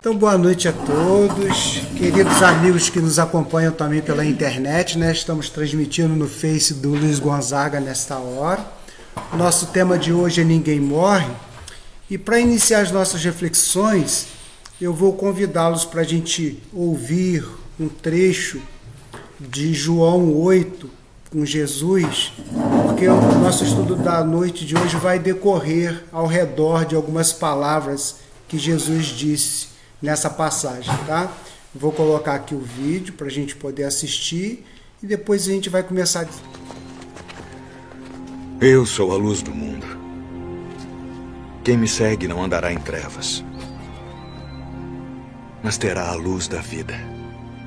Então, boa noite a todos, queridos amigos que nos acompanham também pela internet, né? Estamos transmitindo no Face do Luiz Gonzaga nesta hora. Nosso tema de hoje é Ninguém Morre. E para iniciar as nossas reflexões, eu vou convidá-los para a gente ouvir um trecho de João 8 com Jesus, porque o nosso estudo da noite de hoje vai decorrer ao redor de algumas palavras que Jesus disse nessa passagem, tá? Vou colocar aqui o vídeo para a gente poder assistir e depois a gente vai começar. Eu sou a luz do mundo. Quem me segue não andará em trevas, mas terá a luz da vida.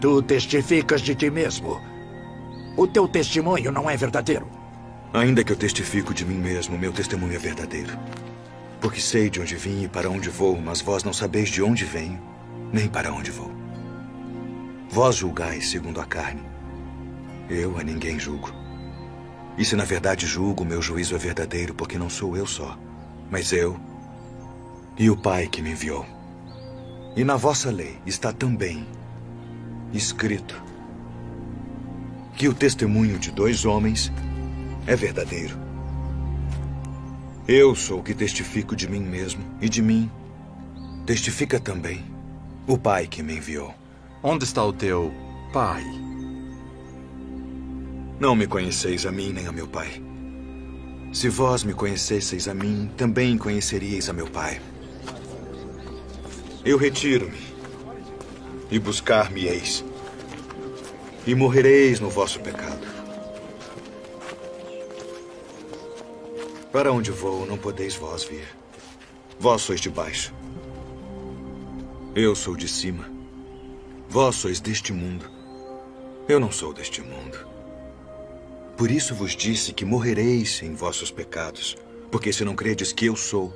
Tu testificas de ti mesmo. O teu testemunho não é verdadeiro. Ainda que eu testifico de mim mesmo, meu testemunho é verdadeiro. Porque sei de onde vim e para onde vou, mas vós não sabeis de onde venho, nem para onde vou. Vós julgais segundo a carne. Eu a ninguém julgo. E se na verdade julgo, meu juízo é verdadeiro, porque não sou eu só, mas eu e o Pai que me enviou. E na vossa lei está também escrito que o testemunho de dois homens é verdadeiro. Eu sou o que testifico de mim mesmo, e de mim testifica também o Pai que me enviou. Onde está o teu pai? Não me conheceis a mim nem a meu Pai. Se vós me conhecesseis a mim, também conheceríeis a meu Pai. Eu retiro-me, e buscar-me-eis, e morrereis no vosso pecado. Para onde vou, não podeis vós vir. Vós sois de baixo. Eu sou de cima. Vós sois deste mundo. Eu não sou deste mundo. Por isso vos disse que morrereis em vossos pecados. Porque se não credes que eu sou,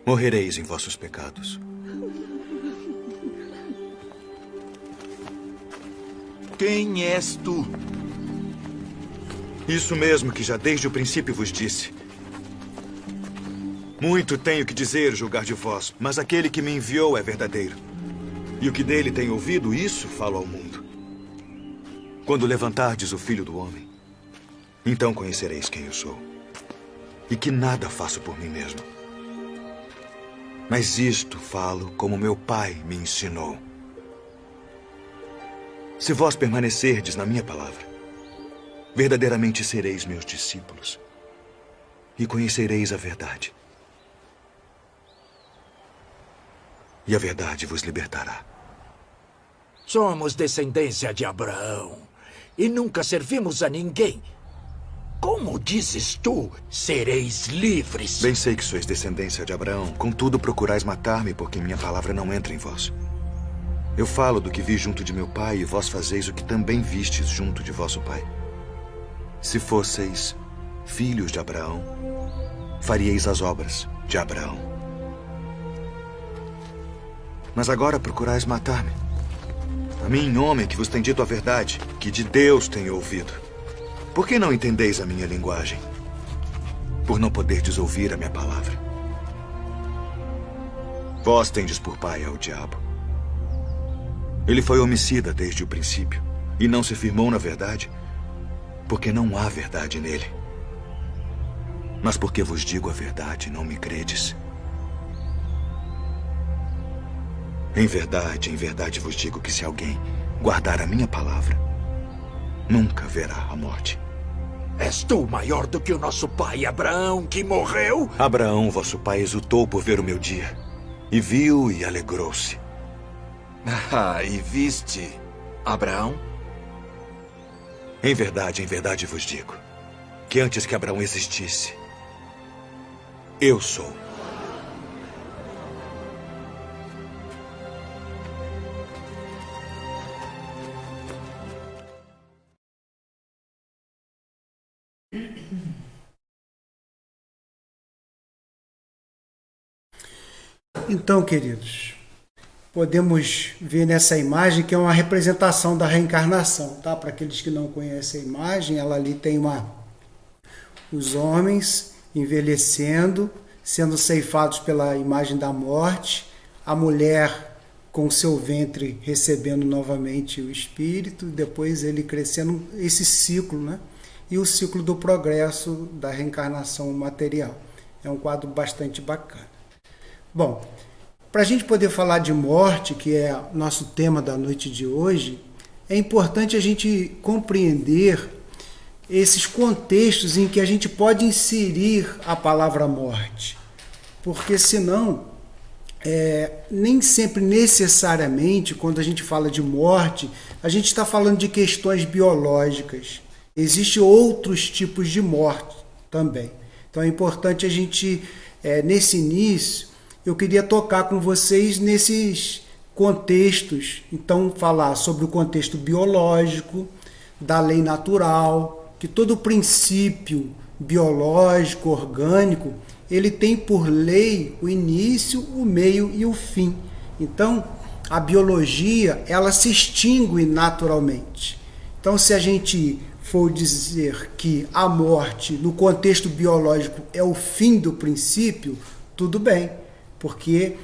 morrereis em vossos pecados. Quem és tu? Isso mesmo que já desde o princípio vos disse. Muito tenho que dizer, julgar de vós, mas aquele que me enviou é verdadeiro. E o que dele tenho ouvido, isso falo ao mundo. Quando levantardes o Filho do Homem, então conhecereis quem eu sou. E que nada faço por mim mesmo. Mas isto falo como meu Pai me ensinou. Se vós permanecerdes na minha palavra, verdadeiramente sereis meus discípulos e conhecereis a verdade. E a verdade vos libertará. Somos descendência de Abraão e nunca servimos a ninguém. Como dizes tu, sereis livres? Bem sei que sois descendência de Abraão, contudo procurais matar-me porque minha palavra não entra em vós. Eu falo do que vi junto de meu pai e vós fazeis o que também vistes junto de vosso pai. Se fosseis filhos de Abraão, faríeis as obras de Abraão. Mas agora procurais matar-me. A mim, homem que vos tem dito a verdade, que de Deus tenho ouvido. Por que não entendeis a minha linguagem? Por não poderdes ouvir a minha palavra. Vós tendes por pai ao diabo. Ele foi homicida desde o princípio e não se firmou na verdade, porque não há verdade nele. Mas porque vos digo a verdade, não me credes. Em verdade vos digo que se alguém guardar a minha palavra, nunca verá a morte. És tu maior do que o nosso pai Abraão, que morreu? Abraão, vosso pai, exultou por ver o meu dia, e viu e alegrou-se. Ah, e viste Abraão? Em verdade vos digo, que antes que Abraão existisse, eu sou. Então, queridos, podemos ver nessa imagem que é uma representação da reencarnação, tá? Para aqueles que não conhecem a imagem, ela ali tem os homens envelhecendo, sendo ceifados pela imagem da morte, a mulher com seu ventre recebendo novamente o espírito, depois ele crescendo, esse ciclo, né? E o ciclo do progresso da reencarnação material. É um quadro bastante bacana. Bom, para a gente poder falar de morte, que é nosso tema da noite de hoje, é importante a gente compreender esses contextos em que a gente pode inserir a palavra morte. Porque senão, nem sempre necessariamente, quando a gente fala de morte, a gente está falando de questões biológicas. Existem outros tipos de morte também. Então é importante a gente, nesse início, eu queria tocar com vocês nesses contextos. Então, falar sobre o contexto biológico, da lei natural, que todo princípio biológico, orgânico, ele tem por lei o início, o meio e o fim. Então, a biologia, ela se extingue naturalmente. Então, se a gente for dizer que a morte, no contexto biológico, é o fim do princípio, tudo bem, porque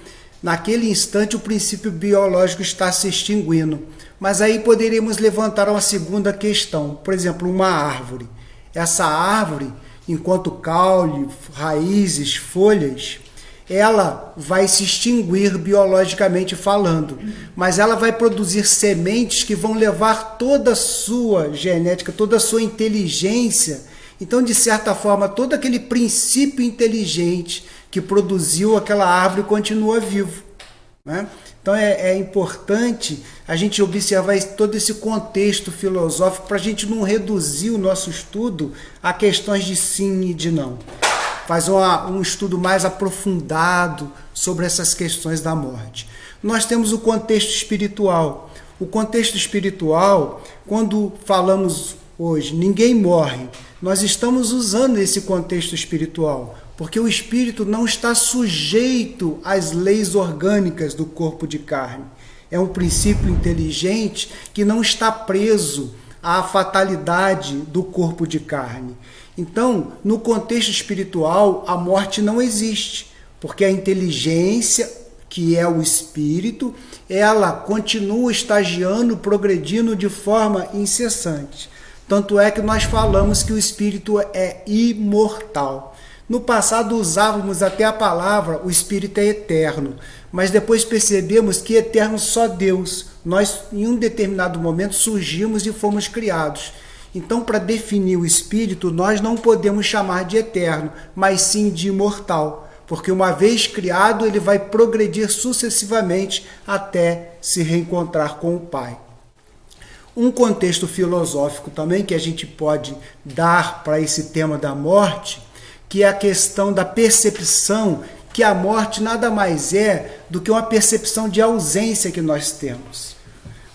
naquele instante o princípio biológico está se extinguindo. Mas aí poderíamos levantar uma segunda questão. Por exemplo, uma árvore. Essa árvore, enquanto caule, raízes, folhas, ela vai se extinguir biologicamente falando, mas ela vai produzir sementes que vão levar toda a sua genética, toda a sua inteligência. Então, de certa forma, todo aquele princípio inteligente que produziu aquela árvore continua vivo, né? Então é importante a gente observar todo esse contexto filosófico para a gente não reduzir o nosso estudo a questões de sim e de não. Faz um estudo mais aprofundado sobre essas questões da morte. Nós temos o contexto espiritual. O contexto espiritual, quando falamos hoje, ninguém morre, nós estamos usando esse contexto espiritual, porque o espírito não está sujeito às leis orgânicas do corpo de carne. É um princípio inteligente que não está preso à fatalidade do corpo de carne. Então, no contexto espiritual, a morte não existe, porque a inteligência, que é o espírito, ela continua estagiando, progredindo de forma incessante. Tanto é que nós falamos que o espírito é imortal. No passado usávamos até a palavra o espírito é eterno, mas depois percebemos que eterno só Deus. Nós, em um determinado momento, surgimos e fomos criados. Então, para definir o espírito, nós não podemos chamar de eterno, mas sim de imortal, porque uma vez criado, ele vai progredir sucessivamente até se reencontrar com o Pai. Um contexto filosófico também que a gente pode dar para esse tema da morte, que é a questão da percepção, que a morte nada mais é do que uma percepção de ausência que nós temos.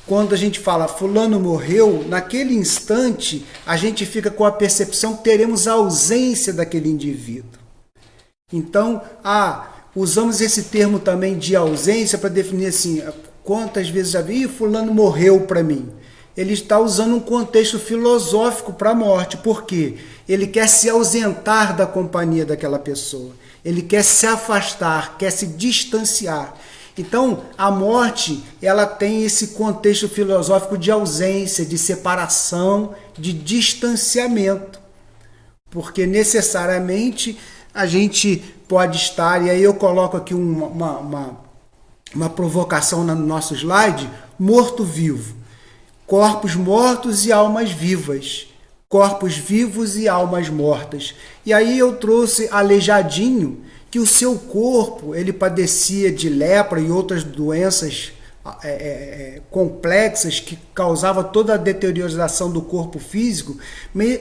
Quando a gente fala fulano morreu, naquele instante a gente fica com a percepção que teremos a ausência daquele indivíduo. Então, usamos esse termo também de ausência para definir assim, quantas vezes já vi, fulano morreu para mim. Ele está usando um contexto filosófico para a morte. Por quê? Ele quer se ausentar da companhia daquela pessoa. Ele quer se afastar, quer se distanciar. Então, a morte, ela tem esse contexto filosófico de ausência, de separação, de distanciamento. Porque necessariamente a gente pode estar, e aí eu coloco aqui uma provocação no nosso slide, morto-vivo. Corpos mortos e almas vivas. Corpos vivos e almas mortas. E aí eu trouxe aleijadinho, que o seu corpo ele padecia de lepra e outras doenças complexas que causavam toda a deterioração do corpo físico,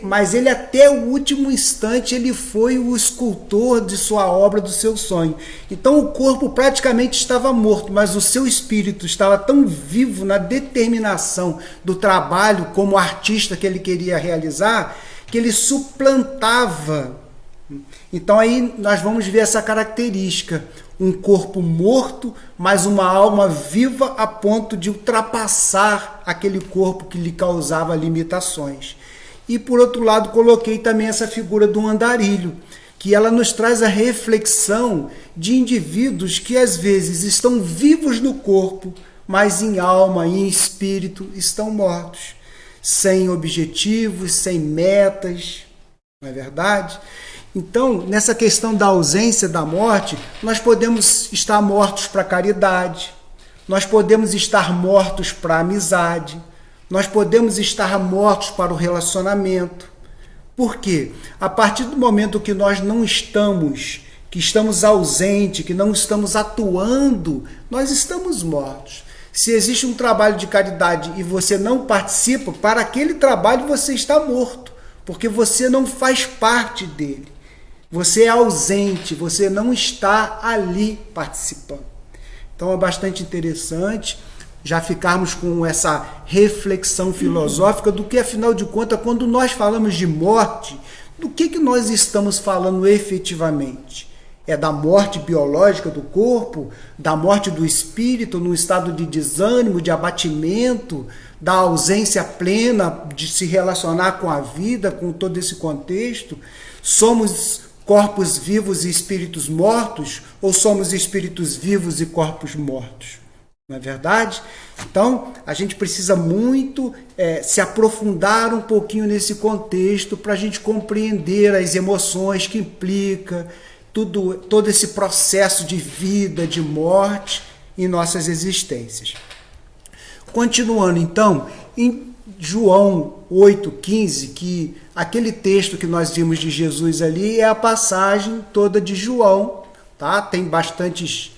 mas ele até o último instante ele foi o escultor de sua obra, do seu sonho. Então o corpo praticamente estava morto, mas o seu espírito estava tão vivo na determinação do trabalho como artista que ele queria realizar, que ele suplantava. Então aí nós vamos ver essa característica, um corpo morto, mas uma alma viva a ponto de ultrapassar aquele corpo que lhe causava limitações. E por outro lado coloquei também essa figura do andarilho, que ela nos traz a reflexão de indivíduos que às vezes estão vivos no corpo, mas em alma e em espírito estão mortos, sem objetivos, sem metas, não é verdade? Então, nessa questão da ausência da morte, nós podemos estar mortos para a caridade, nós podemos estar mortos para a amizade, nós podemos estar mortos para o relacionamento. Por quê? A partir do momento que nós não estamos, que estamos ausentes, que não estamos atuando, nós estamos mortos. Se existe um trabalho de caridade e você não participa, para aquele trabalho você está morto, porque você não faz parte dele. Você é ausente, você não está ali participando. Então é bastante interessante já ficarmos com essa reflexão filosófica do que, afinal de contas, quando nós falamos de morte, do que nós estamos falando efetivamente? É da morte biológica do corpo, da morte do espírito num estado de desânimo, de abatimento, da ausência plena de se relacionar com a vida, com todo esse contexto? Somos corpos vivos e espíritos mortos, ou somos espíritos vivos e corpos mortos? Não é verdade? Então, a gente precisa muito se aprofundar um pouquinho nesse contexto para a gente compreender as emoções que implica todo esse processo de vida, de morte em nossas existências. Continuando, então, em João 8,15, que aquele texto que nós vimos de Jesus ali é a passagem toda de João, tá? Tem bastantes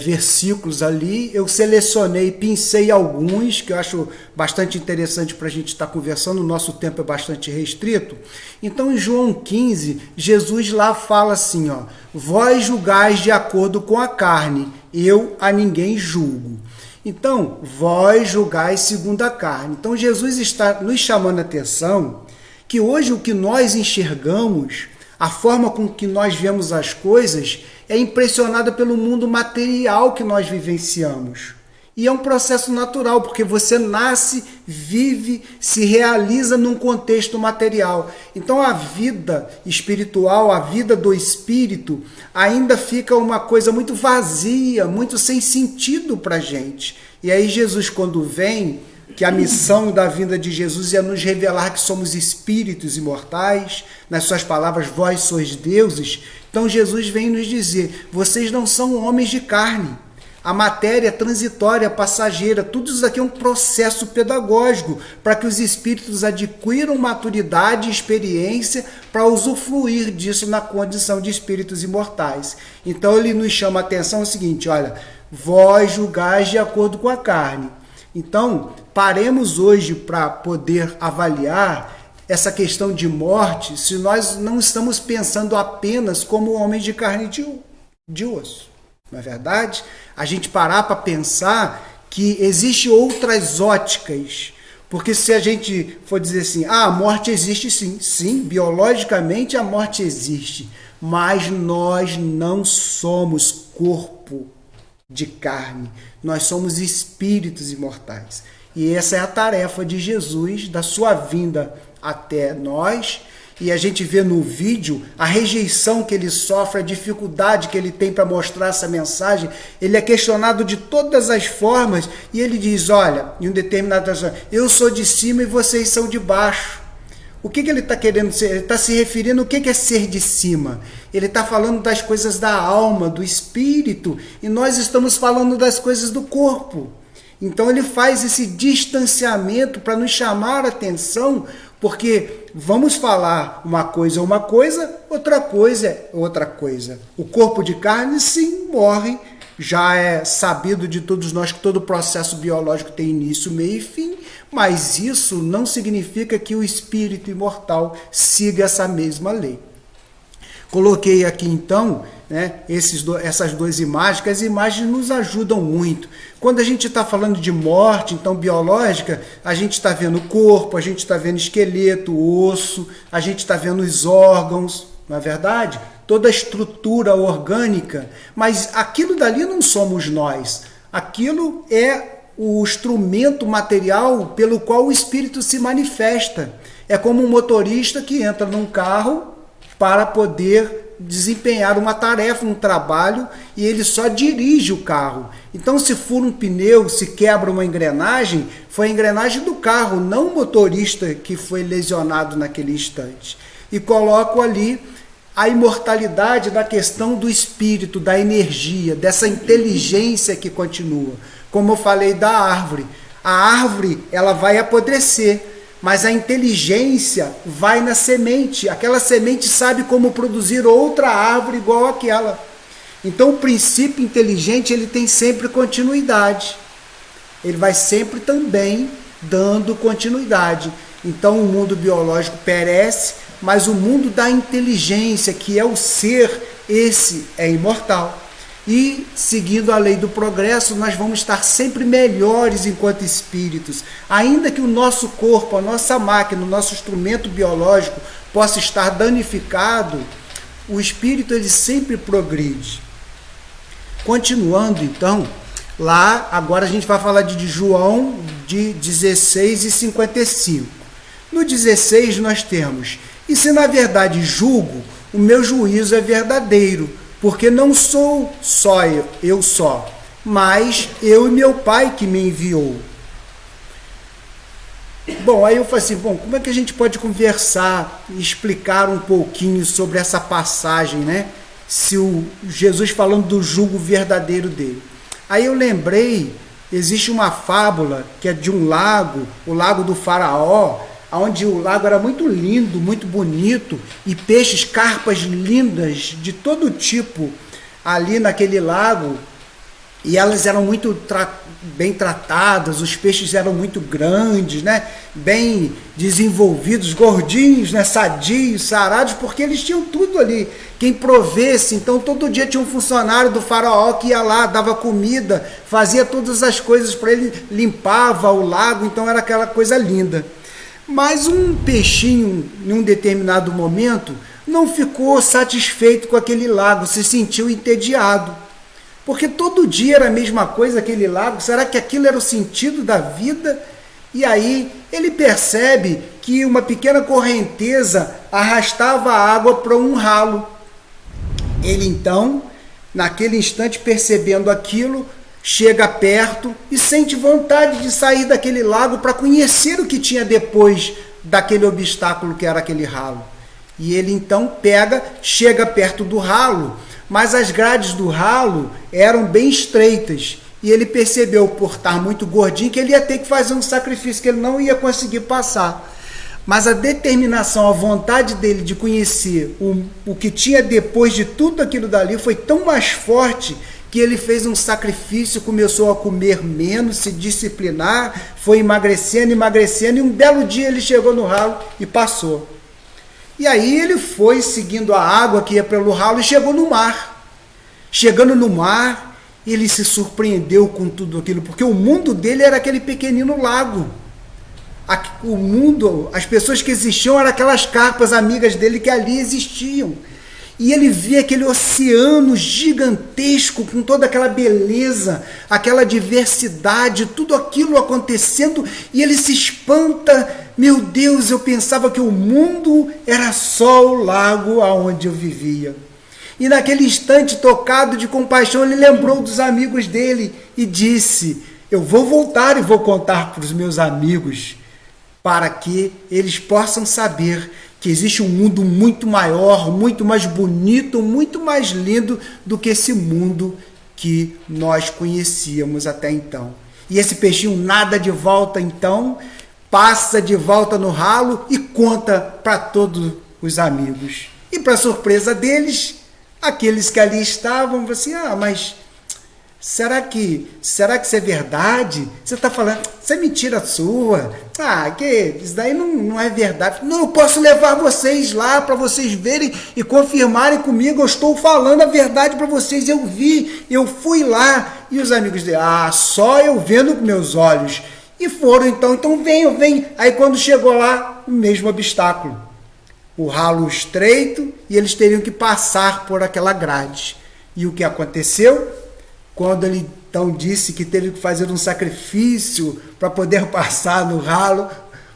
versículos ali. Eu selecionei, pincei alguns que eu acho bastante interessante para a gente estar conversando. O nosso tempo é bastante restrito. Então, em João 15, Jesus lá fala assim, ó: vós julgais de acordo com a carne, eu a ninguém julgo. Então, vós julgais segundo a carne. Então, Jesus está nos chamando a atenção que hoje o que nós enxergamos, a forma com que nós vemos as coisas, é impressionada pelo mundo material que nós vivenciamos. E é um processo natural, porque você nasce, vive, se realiza num contexto material. Então a vida espiritual, a vida do espírito, ainda fica uma coisa muito vazia, muito sem sentido para a gente. E aí Jesus, quando vem, que a missão da vinda de Jesus é nos revelar que somos espíritos imortais, nas suas palavras, vós sois deuses. Então Jesus vem nos dizer, vocês não são homens de carne. A matéria é transitória, passageira, tudo isso aqui é um processo pedagógico para que os espíritos adquiram maturidade e experiência para usufruir disso na condição de espíritos imortais. Então ele nos chama a atenção o seguinte, olha, vós julgais de acordo com a carne. Então, paremos hoje para poder avaliar essa questão de morte, se nós não estamos pensando apenas como homens de carne e de osso. Não é verdade? A gente parar para pensar que existem outras óticas. Porque se a gente for dizer assim, a morte existe sim. Sim, biologicamente a morte existe. Mas nós não somos corpo de carne. Nós somos espíritos imortais. E essa é a tarefa de Jesus, da sua vinda até nós. E a gente vê no vídeo a rejeição que ele sofre, a dificuldade que ele tem para mostrar essa mensagem. Ele é questionado de todas as formas e ele diz, olha, em um determinado momento, eu sou de cima e vocês são de baixo. O que ele está querendo dizer? Ele está se referindo ao que é ser de cima. Ele está falando das coisas da alma, do espírito, e nós estamos falando das coisas do corpo. Então ele faz esse distanciamento para nos chamar a atenção, porque vamos falar uma coisa, outra coisa é outra coisa. O corpo de carne, sim, morre. Já é sabido de todos nós que todo processo biológico tem início, meio e fim, mas isso não significa que o espírito imortal siga essa mesma lei. Coloquei aqui então, né, essas duas imagens, que as imagens nos ajudam muito. Quando a gente está falando de morte, então biológica, a gente está vendo o corpo, a gente está vendo esqueleto, osso, a gente está vendo os órgãos, não é verdade? Toda a estrutura orgânica, mas aquilo dali não somos nós. Aquilo é o instrumento material pelo qual o espírito se manifesta. É como um motorista que entra num carro, para poder desempenhar uma tarefa, um trabalho, e ele só dirige o carro. Então, se fura um pneu, se quebra uma engrenagem, foi a engrenagem do carro, não o motorista que foi lesionado naquele instante. E coloco ali a imortalidade da questão do espírito, da energia, dessa inteligência que continua. Como eu falei da árvore, a árvore ela vai apodrecer, mas a inteligência vai na semente. Aquela semente sabe como produzir outra árvore igual àquela. Então o princípio inteligente ele tem sempre continuidade. Ele vai sempre também dando continuidade. Então o mundo biológico perece, mas o mundo da inteligência, que é o ser, esse é imortal. E, seguindo a lei do progresso, nós vamos estar sempre melhores enquanto espíritos. Ainda que o nosso corpo, a nossa máquina, o nosso instrumento biológico possa estar danificado, o espírito ele sempre progride. Continuando, então, lá, agora a gente vai falar de João de 16 e 55. No 16 nós temos: e se na verdade julgo, o meu juízo é verdadeiro, porque não sou só eu só, mas eu e meu Pai que me enviou. Bom, aí eu falei assim, como é que a gente pode conversar e explicar um pouquinho sobre essa passagem, né? Se o Jesus falando do jugo verdadeiro dele. Aí eu lembrei, existe uma fábula que é de um lago, o lago do Faraó, onde o lago era muito lindo, muito bonito, e peixes, carpas lindas de todo tipo ali naquele lago, e elas eram muito bem tratadas, os peixes eram muito grandes, né? Bem desenvolvidos, gordinhos, né? Sadios, sarados, porque eles tinham tudo ali, quem provesse. Então todo dia tinha um funcionário do Faraó que ia lá, dava comida, fazia todas as coisas para ele, limpava o lago, então era aquela coisa linda. Mas um peixinho, em um determinado momento, não ficou satisfeito com aquele lago, se sentiu entediado. Porque todo dia era a mesma coisa aquele lago, será que aquilo era o sentido da vida? E aí ele percebe que uma pequena correnteza arrastava a água para um ralo. Ele então, naquele instante, percebendo aquilo, chega perto e sente vontade de sair daquele lago para conhecer o que tinha depois daquele obstáculo que era aquele ralo. E ele então chega perto do ralo, mas as grades do ralo eram bem estreitas. E ele percebeu, por estar muito gordinho, que ele ia ter que fazer um sacrifício, que ele não ia conseguir passar. Mas a determinação, a vontade dele de conhecer o que tinha depois de tudo aquilo dali foi tão mais forte que ele fez um sacrifício, começou a comer menos, se disciplinar, foi emagrecendo, e um belo dia ele chegou no ralo e passou. E aí ele foi seguindo a água que ia pelo ralo e chegou no mar. Chegando no mar, ele se surpreendeu com tudo aquilo, porque o mundo dele era aquele pequenino lago. O mundo, as pessoas que existiam eram aquelas carpas amigas dele que ali existiam. E ele vê aquele oceano gigantesco com toda aquela beleza, aquela diversidade, tudo aquilo acontecendo, e ele se espanta. Meu Deus, eu pensava que o mundo era só o lago aonde eu vivia. E naquele instante, tocado de compaixão, ele lembrou dos amigos dele e disse: eu vou voltar e vou contar para os meus amigos, para que eles possam saber que existe um mundo muito maior, muito mais bonito, muito mais lindo do que esse mundo que nós conhecíamos até então. E esse peixinho nada de volta então, passa de volta no ralo e conta para todos os amigos. E para surpresa deles, aqueles que ali estavam, falaram assim: mas será que isso é verdade? Você está falando, isso é mentira sua. Isso daí não é verdade. Não, eu posso levar vocês lá para vocês verem e confirmarem comigo. Eu estou falando a verdade para vocês. Eu vi, eu fui lá. E os amigos dele: só eu vendo com meus olhos. E foram então venham. Aí quando chegou lá, o mesmo obstáculo. O ralo estreito e eles teriam que passar por aquela grade. E o que aconteceu? Quando ele então disse que teve que fazer um sacrifício para poder passar no ralo,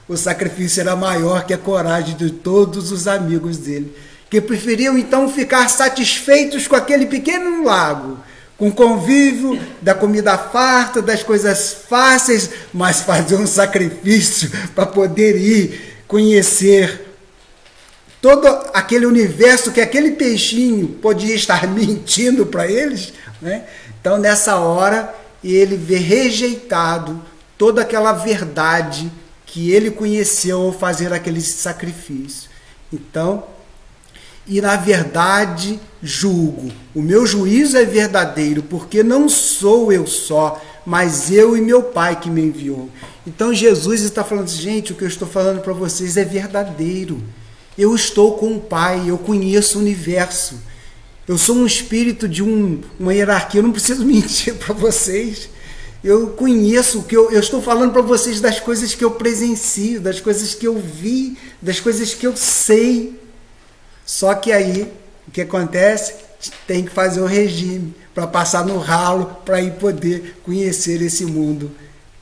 o sacrifício era maior que a coragem de todos os amigos dele. que preferiam então ficar satisfeitos com aquele pequeno lago, com o convívio da comida farta, das coisas fáceis, mas fazer um sacrifício para poder ir conhecer todo aquele universo que aquele peixinho podia estar mentindo para eles, né? Então, nessa hora, ele vê rejeitado toda aquela verdade que ele conheceu ao fazer aquele sacrifício. Então, e na verdade julgo, o meu juízo é verdadeiro, porque não sou eu só, mas eu e meu Pai que me enviou. Então uma está falando assim, gente, o que eu estou falando para vocês é verdadeiro. Eu estou com o Pai, eu conheço o universo. Eu sou um espírito de uma hierarquia, eu não preciso mentir para vocês. Eu conheço, eu estou falando para vocês das coisas que eu presencio, das coisas que eu vi, das coisas que eu sei. Só que aí, o que acontece? Tem que fazer o regime para passar no ralo, para ir poder conhecer esse mundo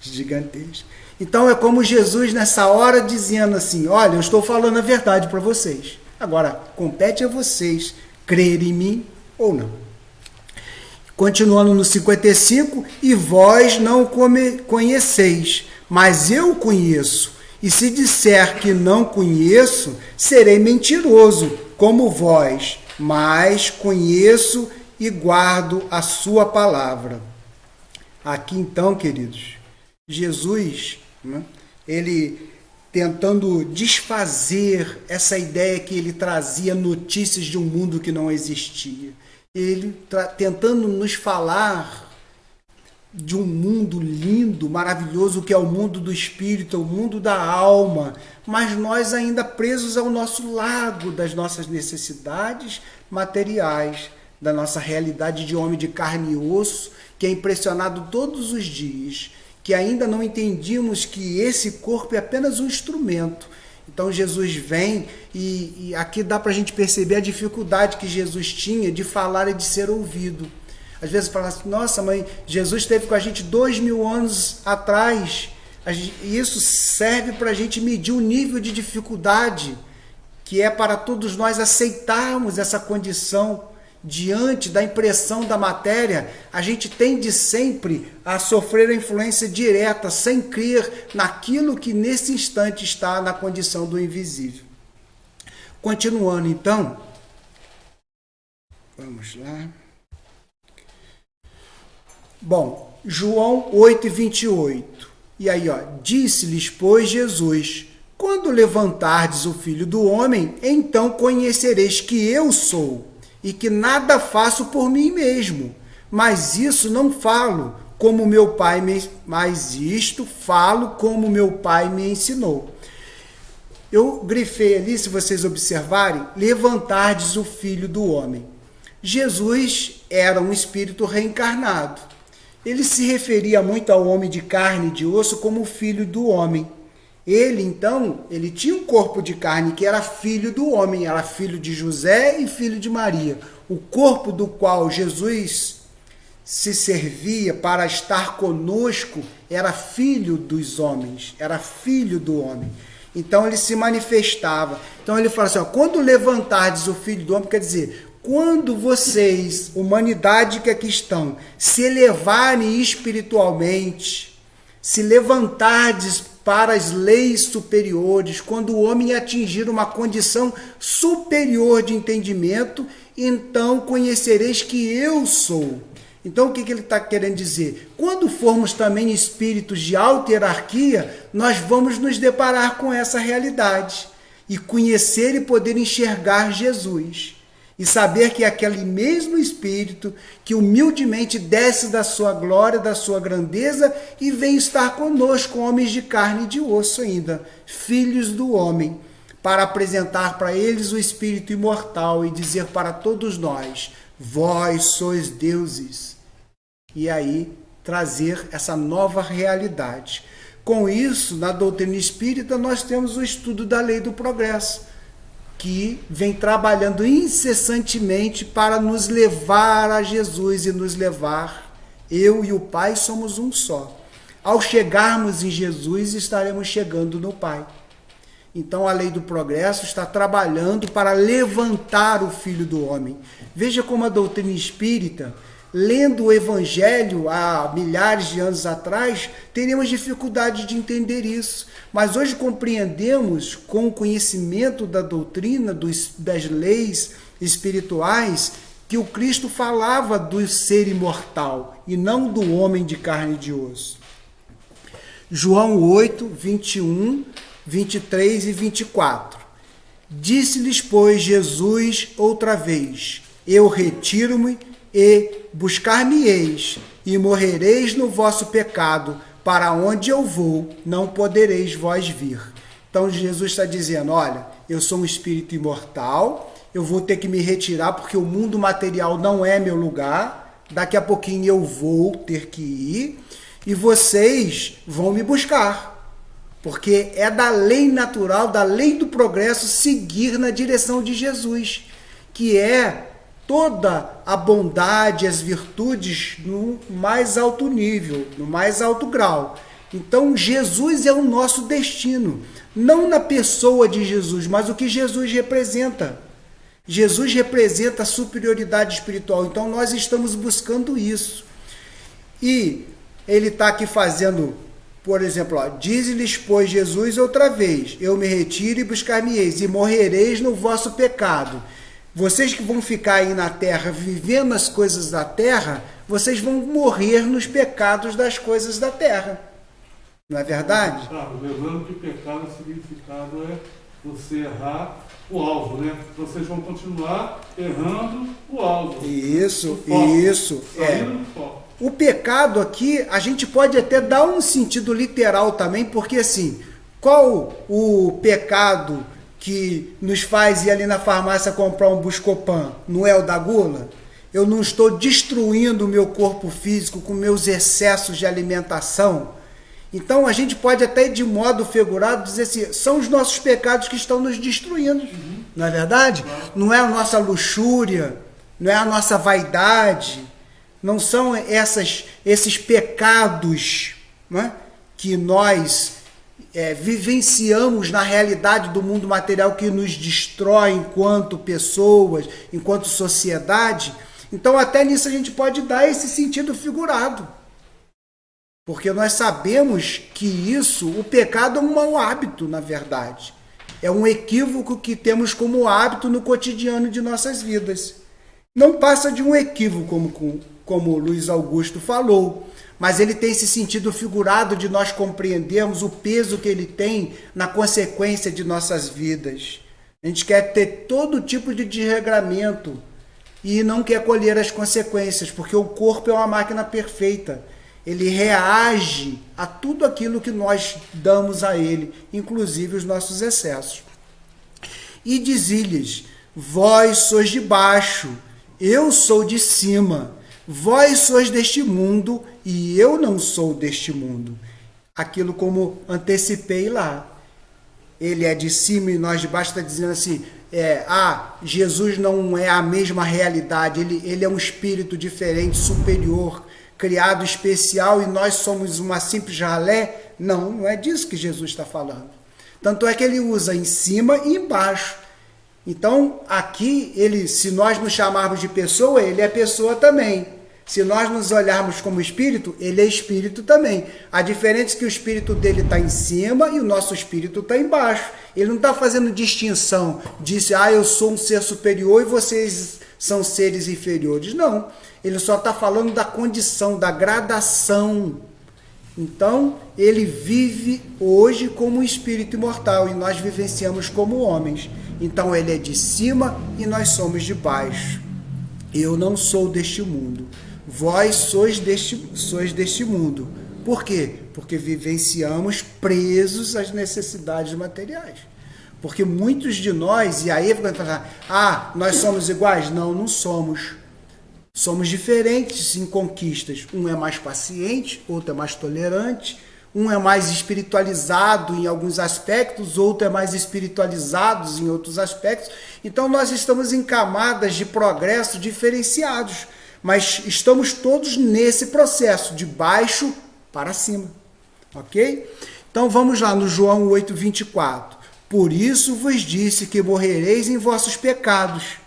gigantesco. Então é como Jesus nessa hora dizendo assim, olha, eu estou falando a verdade para vocês. Agora, compete a vocês crer em mim ou não. Continuando no 55, e vós não conheceis, mas eu conheço. E se disser que não conheço, serei mentiroso, como vós, mas conheço e guardo a sua palavra. Aqui então, queridos, Jesus, né, ele tentando desfazer essa ideia que ele trazia notícias de um mundo que não existia. Ele tentando nos falar de um mundo lindo, maravilhoso, que é o mundo do espírito, o mundo da alma, mas nós ainda presos ao nosso lago das nossas necessidades materiais, da nossa realidade de homem de carne e osso, que é impressionado todos os dias, que ainda não entendimos que esse corpo é apenas um instrumento. Então Jesus vem e aqui dá para a gente perceber a dificuldade que Jesus tinha de falar e de ser ouvido. Às vezes fala assim, nossa mãe, Jesus esteve com a gente 2000 anos atrás. E isso serve para a gente medir o nível de dificuldade que é para todos nós aceitarmos essa condição diante da impressão da matéria. A gente tende sempre a sofrer a influência direta, sem crer naquilo que nesse instante está na condição do invisível. Continuando então, vamos lá. Bom, João 8:28. E aí, disse-lhes, pois, Jesus, quando levantardes o Filho do Homem, então conhecereis que eu sou, e que nada faço por mim mesmo, mas isso não falo como meu Pai mas isto falo como meu Pai me ensinou. Eu grifei ali, se vocês observarem, levantardes o Filho do Homem. Jesus era um espírito reencarnado. Ele se referia muito ao homem de carne e de osso como filho do homem. Ele, então, ele tinha um corpo de carne que era filho do homem, era filho de José e filho de Maria. O corpo do qual Jesus se servia para estar conosco era filho dos homens, era filho do homem. Então ele se manifestava. Então ele fala assim, quando levantardes o Filho do Homem, quer dizer, quando vocês, humanidade que aqui estão, se elevarem espiritualmente, se levantardes para as leis superiores, quando o homem atingir uma condição superior de entendimento, então conhecereis que eu sou. Então o que ele está querendo dizer? Quando formos também espíritos de alta hierarquia, nós vamos nos deparar com essa realidade e conhecer e poder enxergar Jesus. E saber que é aquele mesmo Espírito que humildemente desce da sua glória, da sua grandeza e vem estar conosco, homens de carne e de osso ainda, filhos do homem, para apresentar para eles o Espírito imortal e dizer para todos nós, vós sois deuses. E aí trazer essa nova realidade. Com isso, na doutrina espírita, nós temos o estudo da lei do progresso, que vem trabalhando incessantemente para nos levar a Jesus e nos levar. Eu e o Pai somos um só. Ao chegarmos em Jesus, estaremos chegando no Pai. Então a lei do progresso está trabalhando para levantar o Filho do Homem. Veja como a doutrina espírita, lendo o Evangelho há milhares de anos atrás, teríamos dificuldade de entender isso. Mas hoje compreendemos, com o conhecimento da doutrina, das leis espirituais, que o Cristo falava do ser imortal e não do homem de carne e de osso. João 8, 21, 23 e 24. Disse-lhes, pois, Jesus outra vez: eu retiro-me e buscar-me-eis, e morrereis no vosso pecado, para onde eu vou, não podereis vós vir. Então Jesus está dizendo, olha, eu sou um espírito imortal, eu vou ter que me retirar, porque o mundo material não é meu lugar, daqui a pouquinho eu vou ter que ir, e vocês vão me buscar. Porque é da lei natural, da lei do progresso, seguir na direção de Jesus, que é toda a bondade, as virtudes no mais alto nível, no mais alto grau. Então, Jesus é o nosso destino, não na pessoa de Jesus, mas o que Jesus representa. Jesus representa a superioridade espiritual, então nós estamos buscando isso. E ele está aqui fazendo, por exemplo, diz-lhes, pois, Jesus outra vez, eu me retiro e buscar-me-eis, e morrereis no vosso pecado. Vocês que vão ficar aí na terra, vivendo as coisas da terra, vocês vão morrer nos pecados das coisas da terra. Não é verdade? Lembrando que pecado, o significado é você errar o alvo, né? Vocês vão continuar errando o alvo. Isso, isso. Saindo do foco. O pecado aqui, a gente pode até dar um sentido literal também, porque assim, qual o pecado que nos faz ir ali na farmácia comprar um Buscopan? Não é o da gula? Eu não estou destruindo o meu corpo físico com meus excessos de alimentação? Então a gente pode até de modo figurado dizer assim, são os nossos pecados que estão nos destruindo, não é verdade? Não é a nossa luxúria, não é a nossa vaidade, não são esses pecados, não é? Que nós vivenciamos na realidade do mundo material que nos destrói enquanto pessoas, enquanto sociedade. Então até nisso a gente pode dar esse sentido figurado. Porque nós sabemos que isso, o pecado é um mau hábito, na verdade. É um equívoco que temos como hábito no cotidiano de nossas vidas. Não passa de um equívoco, como o Luiz Augusto falou, mas ele tem esse sentido figurado de nós compreendermos o peso que ele tem na consequência de nossas vidas. A gente quer ter todo tipo de desregramento e não quer colher as consequências, porque o corpo é uma máquina perfeita. Ele reage a tudo aquilo que nós damos a ele, inclusive os nossos excessos. E dizia-lhes, vós sois de baixo, eu sou de cima. Vós sois deste mundo e eu não sou deste mundo. Aquilo como antecipei lá. Ele é de cima e nós de baixo, está dizendo assim, Jesus não é a mesma realidade, ele é um espírito diferente, superior, criado especial e nós somos uma simples ralé. Não, não é disso que Jesus está falando. Tanto é que ele usa em cima e embaixo. Então, aqui, se nós nos chamarmos de pessoa, ele é pessoa também. Se nós nos olharmos como espírito, ele é espírito também. A diferença é que o espírito dele está em cima e o nosso espírito está embaixo. Ele não está fazendo distinção, disse, eu sou um ser superior e vocês são seres inferiores. Não, ele só está falando da condição, da gradação. Então, ele vive hoje como um espírito imortal e nós vivenciamos como homens. Então, ele é de cima e nós somos de baixo. Eu não sou deste mundo. Vós sois deste mundo. Por quê? Porque vivenciamos presos às necessidades materiais. Porque muitos de nós, e aí vai falar, nós somos iguais? Não, não somos. Somos diferentes em conquistas. Um é mais paciente, outro é mais tolerante, um é mais espiritualizado em alguns aspectos, outro é mais espiritualizado em outros aspectos. Então nós estamos em camadas de progresso diferenciados, mas estamos todos nesse processo, de baixo para cima. Ok? Então vamos lá no João 8, 24. Por isso vos disse que morrereis em vossos pecados.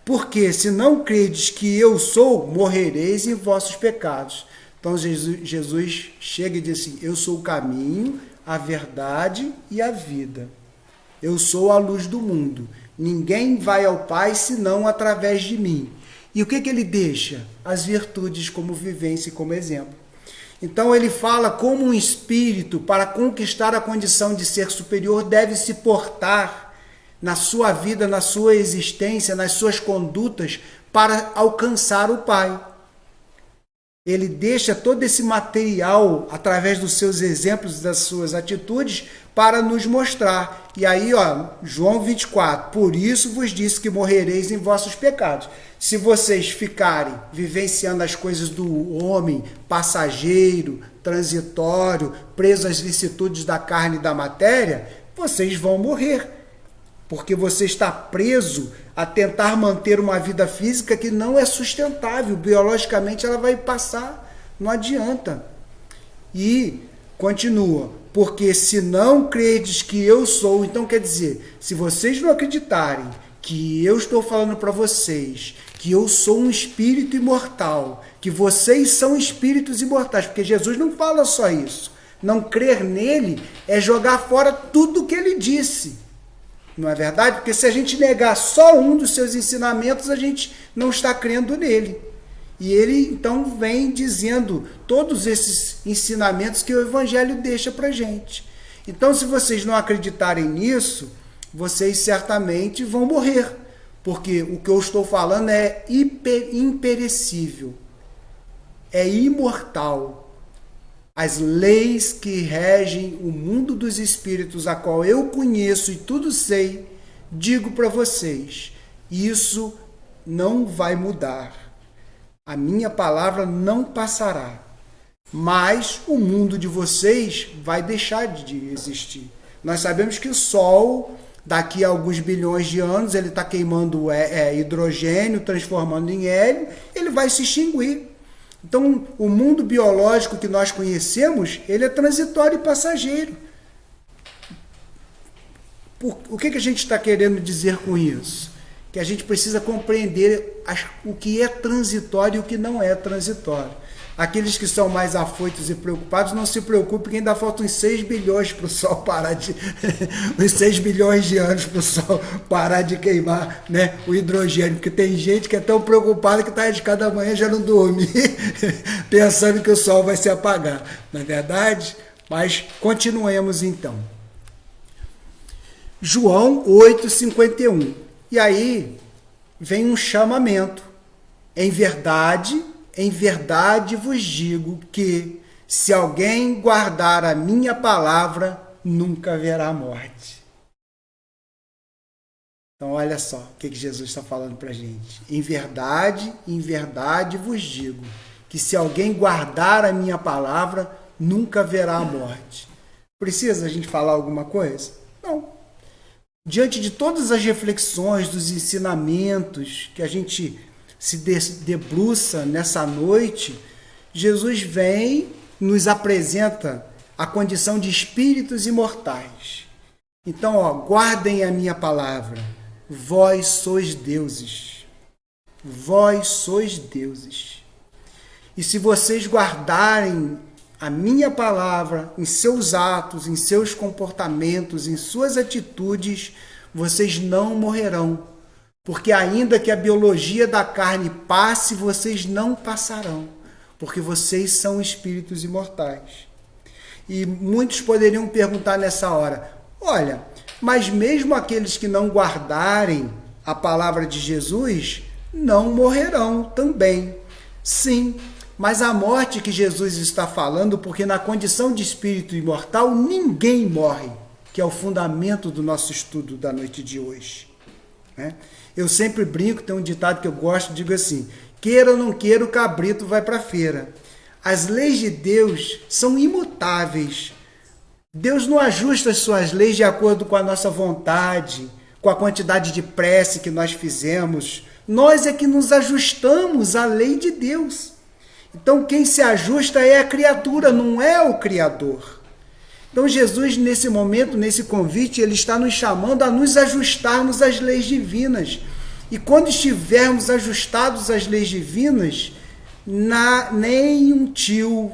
Porque se não credes que eu sou, morrereis em vossos pecados. Então Jesus chega e diz assim, eu sou o caminho, a verdade e a vida. Eu sou a luz do mundo. Ninguém vai ao Pai senão através de mim. E o que ele deixa? As virtudes como vivência e como exemplo. Então ele fala como um espírito, para conquistar a condição de ser superior, deve se portar na sua vida, na sua existência, nas suas condutas, para alcançar o Pai. Ele deixa todo esse material, através dos seus exemplos, das suas atitudes, para nos mostrar. E aí, João 24, por isso vos disse que morrereis em vossos pecados. Se vocês ficarem vivenciando as coisas do homem, passageiro, transitório, preso às vicissitudes da carne e da matéria, vocês vão morrer. Porque você está preso a tentar manter uma vida física que não é sustentável. Biologicamente ela vai passar, não adianta. E continua, porque se não credes que eu sou, então quer dizer, se vocês não acreditarem que eu estou falando para vocês, que eu sou um espírito imortal, que vocês são espíritos imortais, porque Jesus não fala só isso. Não crer nele é jogar fora tudo o que ele disse. Não é verdade? Porque se a gente negar só um dos seus ensinamentos, a gente não está crendo nele. E ele, então, vem dizendo todos esses ensinamentos que o Evangelho deixa para a gente. Então, se vocês não acreditarem nisso, vocês certamente vão morrer. Porque o que eu estou falando é imperecível. É imortal. As leis que regem o mundo dos espíritos, a qual eu conheço e tudo sei, digo para vocês, isso não vai mudar. A minha palavra não passará. Mas o mundo de vocês vai deixar de existir. Nós sabemos que o Sol, daqui a alguns bilhões de anos, ele está queimando hidrogênio, transformando em hélio, ele vai se extinguir. Então, o mundo biológico que nós conhecemos, ele é transitório e passageiro. O que a gente está querendo dizer com isso? Que a gente precisa compreender o que é transitório e o que não é transitório. Aqueles que são mais afoitos e preocupados, não se preocupem que ainda faltam uns 6 bilhões para o Sol parar de... uns 6 bilhões de anos para o Sol parar de queimar, né, o hidrogênio. Porque tem gente que é tão preocupada que está de cada manhã já não dormir, pensando que o Sol vai se apagar. Não é verdade? Mas continuemos então. João 8,51. E aí vem um chamamento. Em verdade vos digo que, se alguém guardar a minha palavra, nunca verá morte. Então, olha só o que Jesus está falando para a gente. Em verdade vos digo que, se alguém guardar a minha palavra, nunca verá a morte. Precisa a gente falar alguma coisa? Não. Diante de todas as reflexões, dos ensinamentos que a gente se debruça nessa noite, Jesus vem, nos apresenta a condição de espíritos imortais. Então, guardem a minha palavra. Vós sois deuses. Vós sois deuses. E se vocês guardarem a minha palavra em seus atos, em seus comportamentos, em suas atitudes, vocês não morrerão. Porque ainda que a biologia da carne passe, vocês não passarão, porque vocês são espíritos imortais. E muitos poderiam perguntar nessa hora, olha, mas mesmo aqueles que não guardarem a palavra de Jesus, não morrerão também. Sim, mas a morte que Jesus está falando, porque na condição de espírito imortal, ninguém morre, que é o fundamento do nosso estudo da noite de hoje, né? Eu sempre brinco, tem um ditado que eu gosto, digo assim, queira ou não queira, o cabrito vai para a feira. As leis de Deus são imutáveis. Deus não ajusta as suas leis de acordo com a nossa vontade, com a quantidade de prece que nós fizemos. Nós é que nos ajustamos à lei de Deus. Então quem se ajusta é a criatura, não é o Criador. Então Jesus, nesse momento, nesse convite, ele está nos chamando a nos ajustarmos às leis divinas. E quando estivermos ajustados às leis divinas, nem um tio,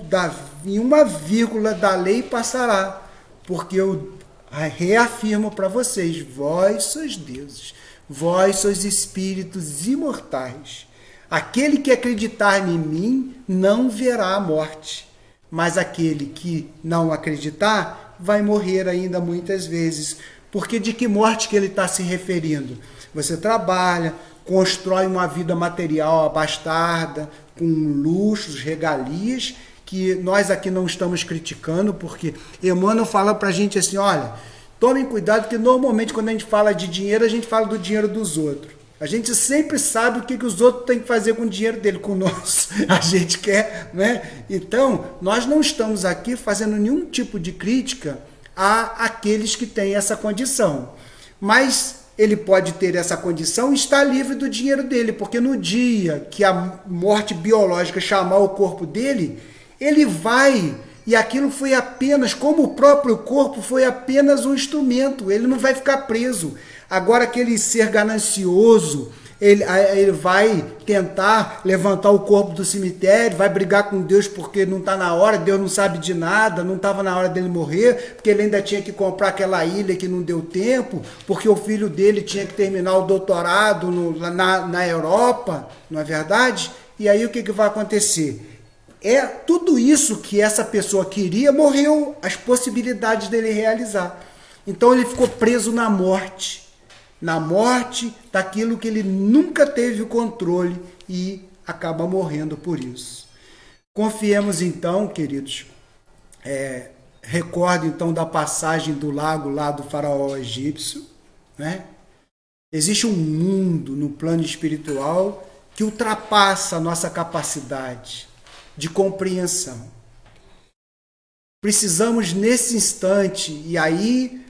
em uma vírgula da lei passará. Porque eu reafirmo para vocês, vós sois deuses, vós sois espíritos imortais. Aquele que acreditar em mim não verá a morte, mas aquele que não acreditar vai morrer ainda muitas vezes. Porque de que morte que ele está se referindo? Você trabalha, constrói uma vida material abastada, com luxos, regalias, que nós aqui não estamos criticando, porque Emmanuel fala para a gente assim, olha, tomem cuidado, que normalmente quando a gente fala de dinheiro, a gente fala do dinheiro dos outros. A gente sempre sabe o que os outros têm que fazer com o dinheiro dele, com o nosso. A gente quer, né? Então, nós não estamos aqui fazendo nenhum tipo de crítica àqueles que têm essa condição. Mas ele pode ter essa condição e estar livre do dinheiro dele, porque no dia que a morte biológica chamar o corpo dele, ele vai, e aquilo foi apenas, como o próprio corpo foi apenas um instrumento, ele não vai ficar preso. Agora aquele ser ganancioso, ele vai tentar levantar o corpo do cemitério, vai brigar com Deus porque não está na hora, Deus não sabe de nada, não estava na hora dele morrer, porque ele ainda tinha que comprar aquela ilha que não deu tempo, porque o filho dele tinha que terminar o doutorado na Europa, não é verdade? E aí o que vai acontecer? Tudo isso que essa pessoa queria, morreu, as possibilidades dele realizar. Então ele ficou preso na morte daquilo que ele nunca teve o controle e acaba morrendo por isso. Confiemos então, queridos, recordo então da passagem do lago lá do faraó egípcio, né? Existe um mundo no plano espiritual que ultrapassa a nossa capacidade de compreensão. Precisamos nesse instante, e aí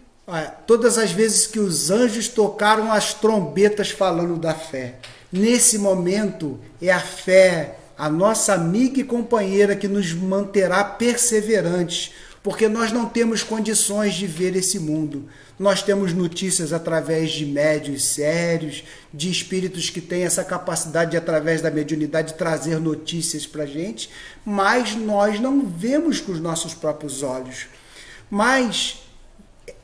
todas as vezes que os anjos tocaram as trombetas falando da fé, nesse momento é a fé, a nossa amiga e companheira que nos manterá perseverantes, porque nós não temos condições de ver esse mundo. Nós temos notícias através de médiuns sérios, de espíritos que têm essa capacidade de, através da mediunidade, trazer notícias para a gente, mas nós não vemos com os nossos próprios olhos. Mas,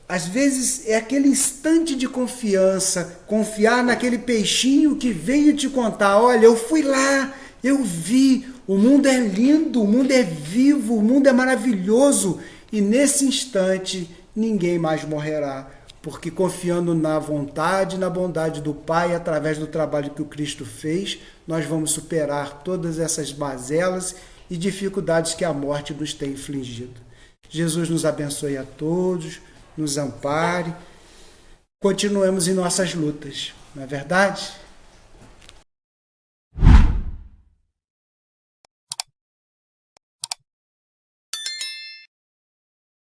às vezes, é aquele instante de confiança, confiar naquele peixinho que veio te contar, olha, eu fui lá, eu vi, o mundo é lindo, o mundo é vivo, o mundo é maravilhoso, e nesse instante ninguém mais morrerá, porque confiando na vontade e na bondade do Pai, através do trabalho que o Cristo fez, nós vamos superar todas essas mazelas e dificuldades que a morte nos tem infligido. Jesus nos abençoe a todos, nos ampare, continuemos em nossas lutas, não é verdade?